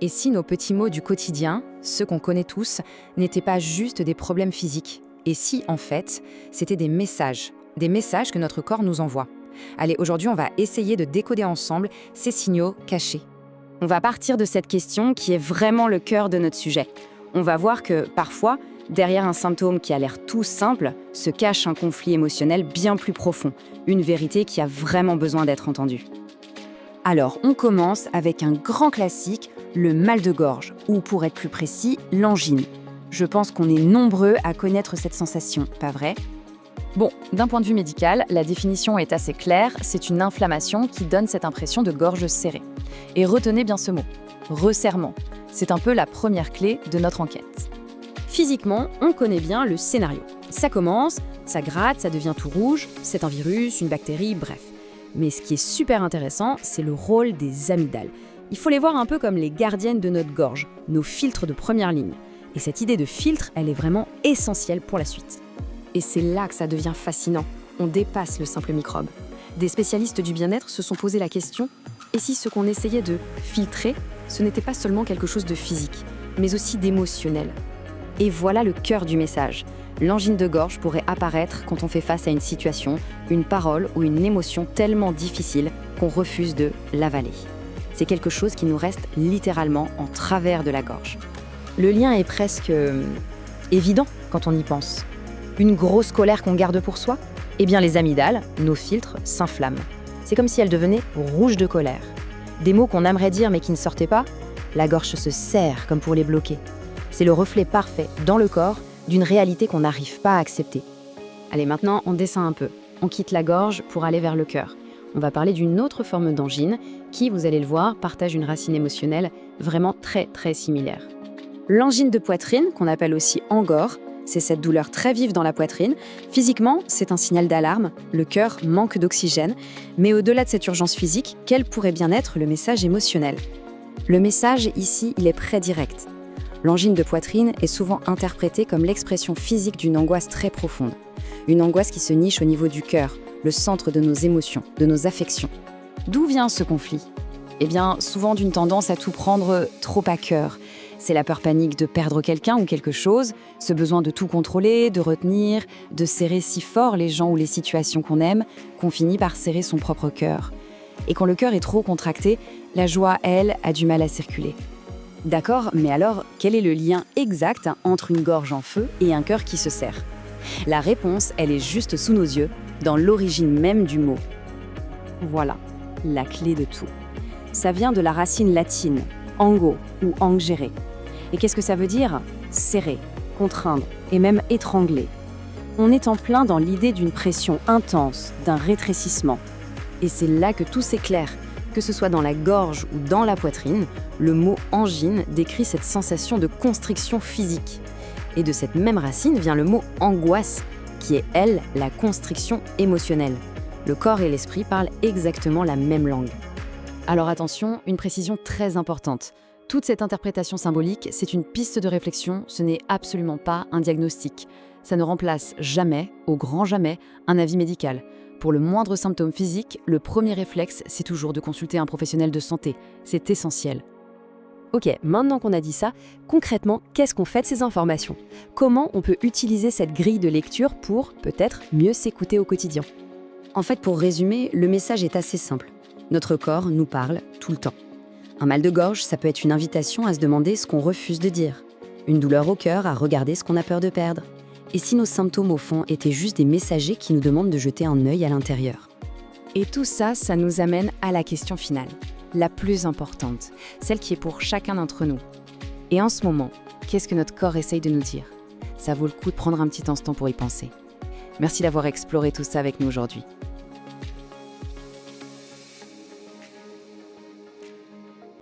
Et si nos petits maux du quotidien, ceux qu'on connaît tous, n'étaient pas juste des problèmes physiques? Et si, en fait, c'était des messages que notre corps nous envoie? Allez, aujourd'hui, on va essayer de décoder ensemble ces signaux cachés. On va partir de cette question qui est vraiment le cœur de notre sujet. On va voir que, parfois, derrière un symptôme qui a l'air tout simple, se cache un conflit émotionnel bien plus profond, une vérité qui a vraiment besoin d'être entendue. Alors, on commence avec un grand classique, le mal de gorge, ou pour être plus précis, l'angine. Je pense qu'on est nombreux à connaître cette sensation, pas vrai? Bon, d'un point de vue médical, la définition est assez claire, c'est une inflammation qui donne cette impression de gorge serrée. Et retenez bien ce mot, resserrement. C'est un peu la première clé de notre enquête. Physiquement, on connaît bien le scénario. Ça commence, ça gratte, ça devient tout rouge, c'est un virus, une bactérie, bref. Mais ce qui est super intéressant, c'est le rôle des amygdales. Il faut les voir un peu comme les gardiennes de notre gorge, nos filtres de première ligne. Et cette idée de filtre, elle est vraiment essentielle pour la suite. Et c'est là que ça devient fascinant. On dépasse le simple microbe. Des spécialistes du bien-être se sont posé la question, et si ce qu'on essayait de filtrer, ce n'était pas seulement quelque chose de physique, mais aussi d'émotionnel? Et voilà le cœur du message. L'angine de gorge pourrait apparaître quand on fait face à une situation, une parole ou une émotion tellement difficile qu'on refuse de l'avaler. C'est quelque chose qui nous reste littéralement en travers de la gorge. Le lien est presque évident quand on y pense. Une grosse colère qu'on garde pour soi? Eh bien les amygdales, nos filtres, s'inflamment. C'est comme si elles devenaient rouges de colère. Des mots qu'on aimerait dire mais qui ne sortaient pas, la gorge se serre comme pour les bloquer. C'est le reflet parfait, dans le corps, d'une réalité qu'on n'arrive pas à accepter. Allez, maintenant, on descend un peu. On quitte la gorge pour aller vers le cœur. On va parler d'une autre forme d'angine qui, vous allez le voir, partage une racine émotionnelle vraiment très très similaire. L'angine de poitrine, qu'on appelle aussi angor, c'est cette douleur très vive dans la poitrine. Physiquement, c'est un signal d'alarme, le cœur manque d'oxygène. Mais au-delà de cette urgence physique, quel pourrait bien être le message émotionnel? Le message, ici, il est très direct. L'angine de poitrine est souvent interprétée comme l'expression physique d'une angoisse très profonde. Une angoisse qui se niche au niveau du cœur, le centre de nos émotions, de nos affections. D'où vient ce conflit? Eh bien, souvent d'une tendance à tout prendre trop à cœur. C'est la peur panique de perdre quelqu'un ou quelque chose, ce besoin de tout contrôler, de retenir, de serrer si fort les gens ou les situations qu'on aime, qu'on finit par serrer son propre cœur. Et quand le cœur est trop contracté, la joie, elle, a du mal à circuler. D'accord, mais alors, quel est le lien exact entre une gorge en feu et un cœur qui se serre? La réponse, elle est juste sous nos yeux, dans l'origine même du mot. Voilà, la clé de tout. Ça vient de la racine latine, ango ou angere. Et qu'est-ce que ça veut dire? Serrer, contraindre et même étrangler. On est en plein dans l'idée d'une pression intense, d'un rétrécissement. Et c'est là que tout s'éclaire. Que ce soit dans la gorge ou dans la poitrine, le mot angine décrit cette sensation de constriction physique. Et de cette même racine vient le mot angoisse, qui est, elle, la constriction émotionnelle. Le corps et l'esprit parlent exactement la même langue. Alors attention, une précision très importante. Toute cette interprétation symbolique, c'est une piste de réflexion, ce n'est absolument pas un diagnostic. Ça ne remplace jamais, au grand jamais, un avis médical. Pour le moindre symptôme physique, le premier réflexe, c'est toujours de consulter un professionnel de santé. C'est essentiel. Ok, maintenant qu'on a dit ça, concrètement, qu'est-ce qu'on fait de ces informations? Comment on peut utiliser cette grille de lecture pour, peut-être, mieux s'écouter au quotidien? En fait, pour résumer, le message est assez simple. Notre corps nous parle tout le temps. Un mal de gorge, ça peut être une invitation à se demander ce qu'on refuse de dire. Une douleur au cœur, à regarder ce qu'on a peur de perdre. Et si nos symptômes, au fond, étaient juste des messagers qui nous demandent de jeter un œil à l'intérieur? Et tout ça, ça nous amène à la question finale, la plus importante, celle qui est pour chacun d'entre nous. Et en ce moment, qu'est-ce que notre corps essaye de nous dire? Ça vaut le coup de prendre un petit instant pour y penser. Merci d'avoir exploré tout ça avec nous aujourd'hui.